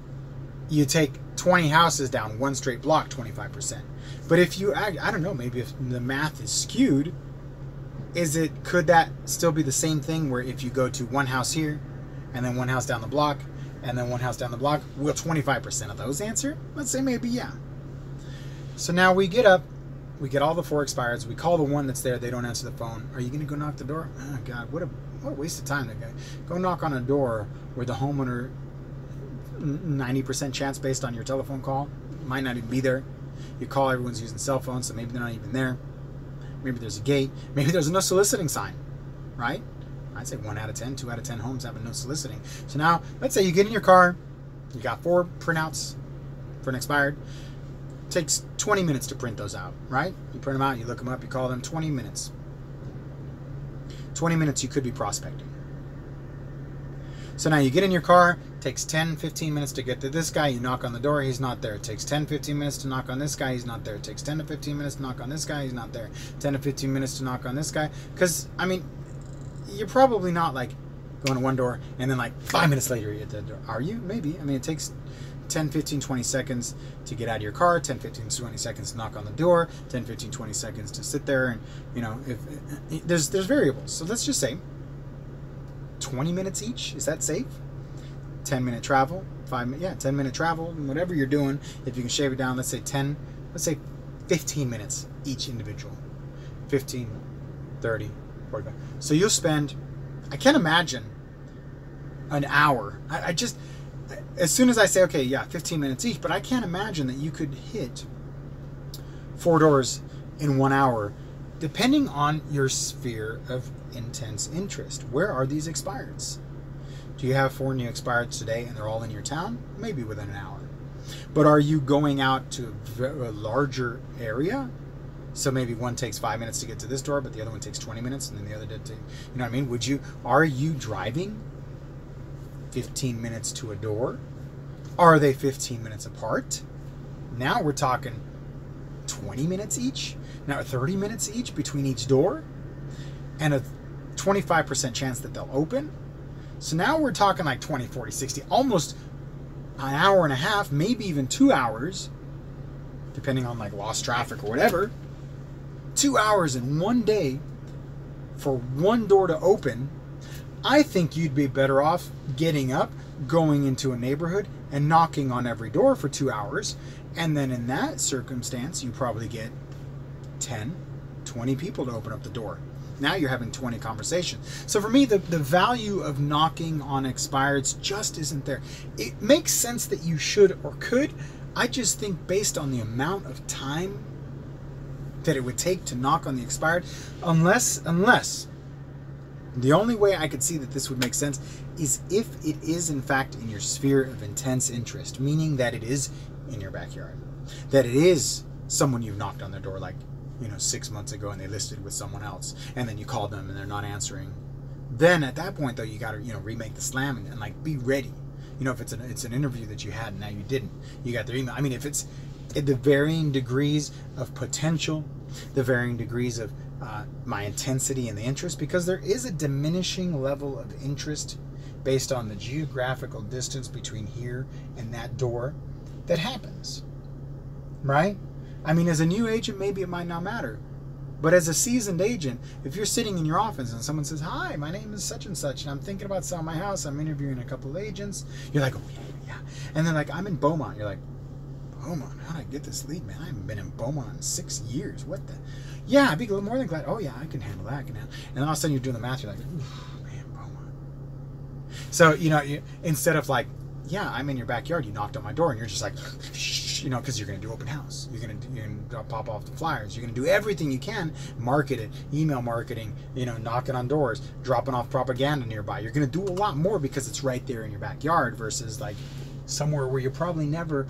you take 20 houses down one straight block, 25%. But if you add, I don't know, maybe if the math is skewed, could that still be the same thing where if you go to one house here and then one house down the block and then one house down the block, will 25% of those answer? Let's say maybe, yeah. So now we get up, we get all the 4 expireds, we call the one that's there, they don't answer the phone. Are you going to go knock the door? Oh God, what a waste of time that guy. Go knock on a door where the homeowner, 90% chance based on your telephone call, might not even be there. You call, everyone's using cell phones, so maybe they're not even there. Maybe there's a gate. Maybe there's a no soliciting sign, right? I'd say 1 out of 10, 2 out of 10 homes have a no soliciting. So now, let's say you get in your car, you got 4 printouts for an expired. It takes 20 minutes to print those out, right? You print them out, you look them up, you call them, 20 minutes. 20 minutes you could be prospecting. So now you get in your car, it takes 10, 15 minutes to get to this guy, you knock on the door, he's not there. It takes 10, 15 minutes to knock on this guy, he's not there. It takes 10 to 15 minutes to knock on this guy, he's not there. 10 to 15 minutes to knock on this guy. Because, I mean, you're probably not like going to one door and then like 5 minutes later you're at the door. Are you? Maybe. I mean, it takes 10, 15, 20 seconds to get out of your car, 10, 15, 20 seconds to knock on the door, 10, 15, 20 seconds to sit there, and, you know, if there's variables. So let's just say 20 minutes each. Is that safe? 10-minute travel, 10-minute travel, whatever you're doing. If you can shave it down, let's say 15 minutes each individual. 15, 30, 45. So you'll spend, I can't imagine an hour. I just, as soon as I say, okay, yeah, 15 minutes each, but I can't imagine that you could hit 4 doors in 1 hour, depending on your sphere of intense interest. Where are these expireds? Do you have 4 new expireds today and they're all in your town? Maybe within an hour. But are you going out to a larger area? So maybe one takes 5 minutes to get to this door, but the other one takes 20 minutes, and then the other did, you know what I mean? Are you driving 15 minutes to a door? Are they 15 minutes apart? Now we're talking 20 minutes each? Now 30 minutes each between each door? And a 25% chance that they'll open? So now we're talking like 20, 40, 60, almost an hour and a half, maybe even 2 hours, depending on like lost traffic or whatever. 2 hours in one day for one door to open. I think you'd be better off getting up, going into a neighborhood and knocking on every door for 2 hours. And then in that circumstance, you probably get 10, 20 people to open up the door. Now you're having 20 conversations. So for me, the value of knocking on expireds just isn't there. It makes sense that you should or could. I just think based on the amount of time that it would take to knock on the expired, unless the only way I could see that this would make sense is if it is in fact in your sphere of intense interest, meaning that it is in your backyard, that it is someone you've knocked on their door, like, 6 months ago and they listed with someone else, and then you called them and they're not answering. Then at that point though, you got to, remake the slam and like be ready. If it's an interview that you had and now you didn't, you got their email. I mean, if it's the varying degrees of potential, the varying degrees of my intensity and the interest, because there is a diminishing level of interest based on the geographical distance between here and that door that happens, right? I mean, as a new agent, maybe it might not matter. But as a seasoned agent, if you're sitting in your office and someone says, "Hi, my name is such and such, and I'm thinking about selling my house. I'm interviewing a couple of agents." You're like, "Oh, yeah. And they're like, "I'm in Beaumont." You're like, "Beaumont? How did I get this lead, man? I haven't been in Beaumont in 6 years. What the?" "Yeah, I'd be a little more than glad." "Oh, yeah, I can handle that. And then all of a sudden you're doing the math. You're like, "Man, Beaumont." So, instead of like, "Yeah, I'm in your backyard. You knocked on my door," and you're just like, because you're going to do open house. You're going to pop off the flyers. You're going to do everything you can, market it, email marketing, knocking on doors, dropping off propaganda nearby. You're going to do a lot more because it's right there in your backyard versus like somewhere where you've never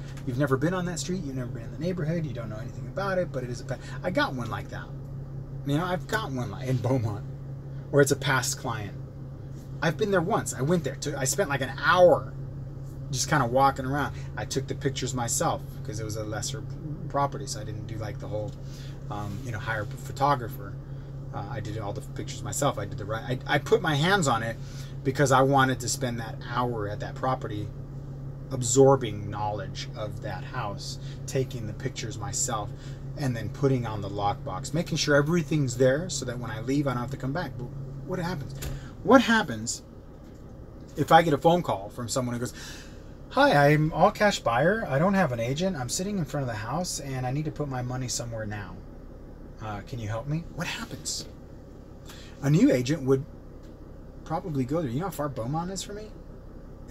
been on that street, you've never been in the neighborhood, you don't know anything about it, but it is I got one like that. I've got one in Beaumont where it's a past client. I've been there once. I went there. I spent like an hour just kind of walking around. I took the pictures myself because it was a lesser property, so I didn't do like the whole, hire a photographer. I did all the pictures myself. I did I put my hands on it because I wanted to spend that hour at that property absorbing knowledge of that house, taking the pictures myself, and then putting on the lockbox, making sure everything's there so that when I leave, I don't have to come back. But what happens? What happens if I get a phone call from someone who goes, "Hi, I'm all cash buyer. I don't have an agent. I'm sitting in front of the house and I need to put my money somewhere now. Can you help me?" What happens? A new agent would probably go there. You know how far Beaumont is from me?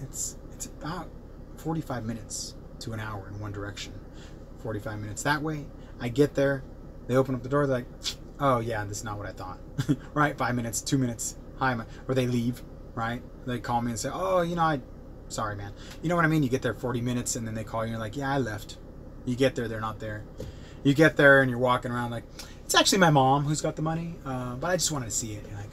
It's about 45 minutes to an hour in one direction. 45 minutes that way. I get there. They open up the door. They're like, "Oh, yeah, this is not what I thought." Right? 5 minutes, 2 minutes. Hi, or they leave, right? They call me and say, "Oh, sorry, man." You know what I mean? You get there 40 minutes and then they call you and you're like, "Yeah, I left." You get there, they're not there. You get there and you're walking around like, "It's actually my mom who's got the money, but I just wanted to see it." You're like,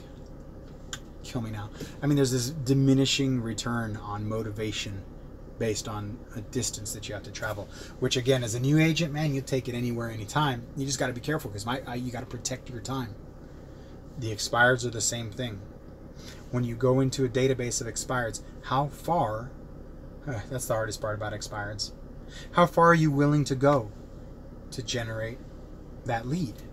kill me now. There's this diminishing return on motivation based on a distance that you have to travel, which again, as a new agent, man, you take it anywhere, anytime. You just got to be careful because you got to protect your time. The expireds are the same thing. When you go into a database of expireds, how far, that's the hardest part about expireds, how far are you willing to go to generate that lead?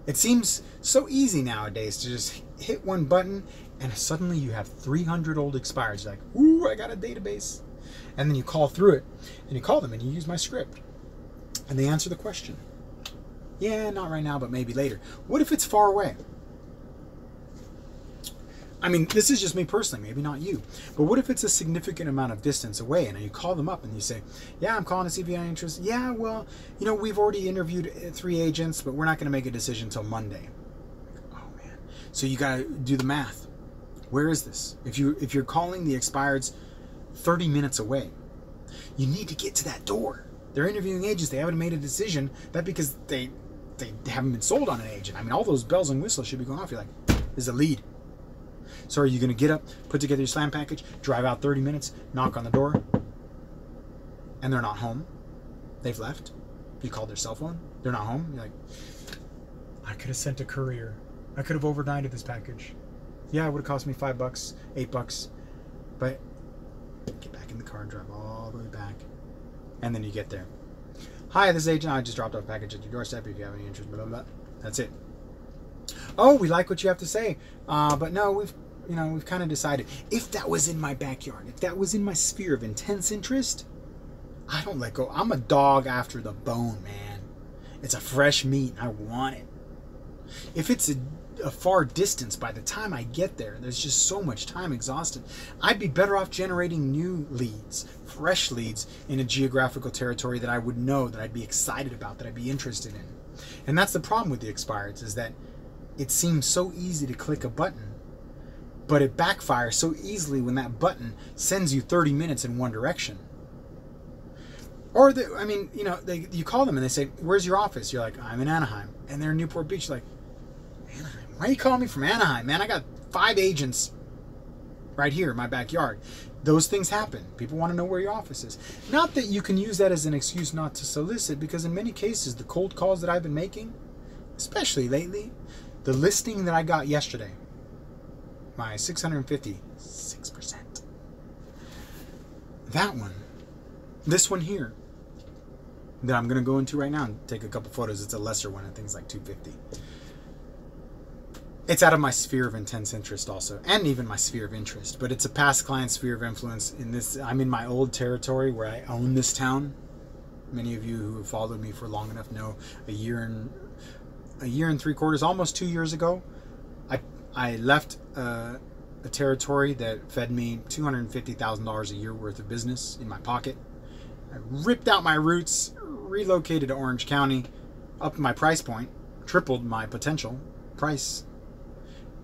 It seems so easy nowadays to just hit one button and suddenly you have 300 old expireds. You're like, "Ooh, I got a database." And then you call through it and you call them and you use my script and they answer the question. "Yeah, not right now, but maybe later." What if it's far away? This is just me personally, maybe not you. But what if it's a significant amount of distance away and you call them up and you say, "Yeah, I'm calling to see if you have any interest." "Yeah, well, we've already interviewed 3 agents, but we're not going to make a decision until Monday." Oh, man. So you got to do the math. Where is this? If you're calling the expireds 30 minutes away, you need to get to that door. They're interviewing agents. They haven't made a decision. That's because they haven't been sold on an agent. All those bells and whistles should be going off. You're like, "There's a lead." So are you going to get up, put together your slam package, drive out 30 minutes, knock on the door, and they're not home? They've left. You called their cell phone. They're not home. You're like, "I could have sent a courier. I could have overnighted this package. Yeah, it would have cost me $5, $8, but get back in the car and drive all the way back." And then you get there. "Hi, this is agent. I just dropped off a package at your doorstep. If you have any interest, blah, blah, blah." That's it. "Oh, we like what you have to say, but no, we've kind of decided." If that was in my backyard, if that was in my sphere of intense interest, I don't let go. I'm a dog after the bone, man. It's a fresh meat. I want it. If it's a far distance, by the time I get there, there's just so much time exhausted. I'd be better off generating new leads, fresh leads in a geographical territory that I would know, that I'd be excited about, that I'd be interested in. And that's the problem with the expireds, is that it seems so easy to click a button, but it backfires so easily when that button sends you 30 minutes in one direction. Or, you call them and they say, "Where's your office?" You're like, "I'm in Anaheim." And they're in Newport Beach. You're like, "Anaheim? Why are you calling me from Anaheim, man? I got 5 agents right here in my backyard. Those things happen. People want to know where your office is. Not that you can use that as an excuse not to solicit, because in many cases, the cold calls that I've been making, especially lately, the listing that I got yesterday, my 650, 6%. That one, this one here, that I'm going to go into right now and take a couple photos. It's a lesser one. I think it's like 250. It's out of my sphere of intense interest also, and even my sphere of interest, but it's a past client sphere of influence. In this, I'm in my old territory where I own this town. Many of you who have followed me for long enough know a year and 3/4, almost 2 years ago, I left a territory that fed me $250,000 a year worth of business in my pocket. I ripped out my roots, relocated to Orange County, upped my price point, tripled my potential price.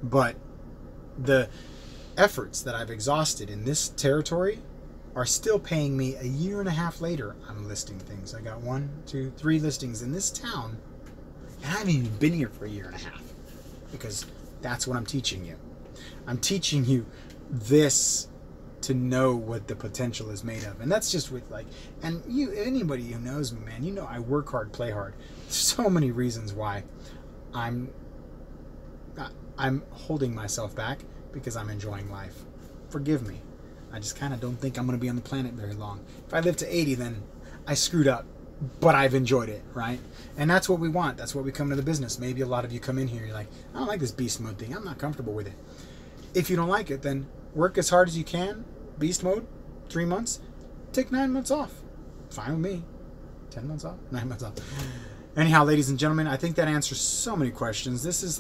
But the efforts that I've exhausted in this territory are still paying me a year and a half later. I'm listing things. I got 1, 2, 3 listings in this town, and I haven't even been here for a year and a half, because that's what I'm teaching you. I'm teaching you this to know what the potential is made of. And that's just with and anybody who knows me, man, you know I work hard, play hard. There's so many reasons why I'm holding myself back, because I'm enjoying life. Forgive me. I just kind of don't think I'm going to be on the planet very long. If I live to 80, then I screwed up, but I've enjoyed it, right? And that's what we want. That's what we come to the business. Maybe a lot of you come in here, you're like, I don't like this beast mode thing. I'm not comfortable with it. If you don't like it, then work as hard as you can. Beast mode, 3 months. Take 9 months off. Fine with me. 10 months off? 9 months off. Anyhow, ladies and gentlemen, I think that answers so many questions. This is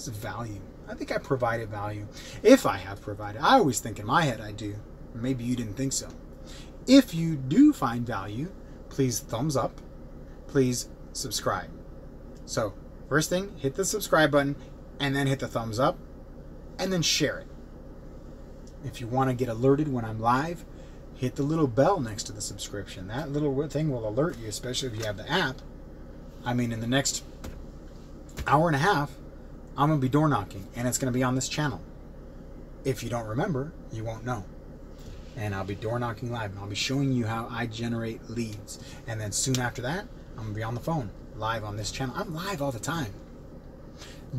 value. I think I provided value. If I have provided. I always think in my head I do. Maybe you didn't think so. If you do find value, please thumbs up. Please subscribe. So, first thing, hit the subscribe button, and then hit the thumbs up, and then share it. If you want to get alerted when I'm live, hit the little bell next to the subscription. That little thing will alert you, especially if you have the app. I mean, in the next hour and a half, I'm going to be door knocking, and it's going to be on this channel. If you don't remember, you won't know. And I'll be door knocking live, and I'll be showing you how I generate leads. And then soon after that, I'm going to be on the phone, live on this channel. I'm live all the time.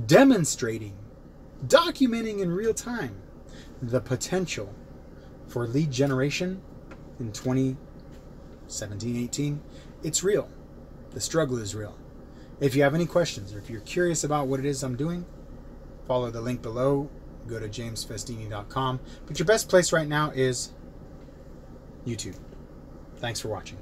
Demonstrating, documenting in real time the potential for lead generation in 2017, 18. It's real. The struggle is real. If you have any questions, or if you're curious about what it is I'm doing, follow the link below. Go to jamesfestini.com. But your best place right now is YouTube. Thanks for watching.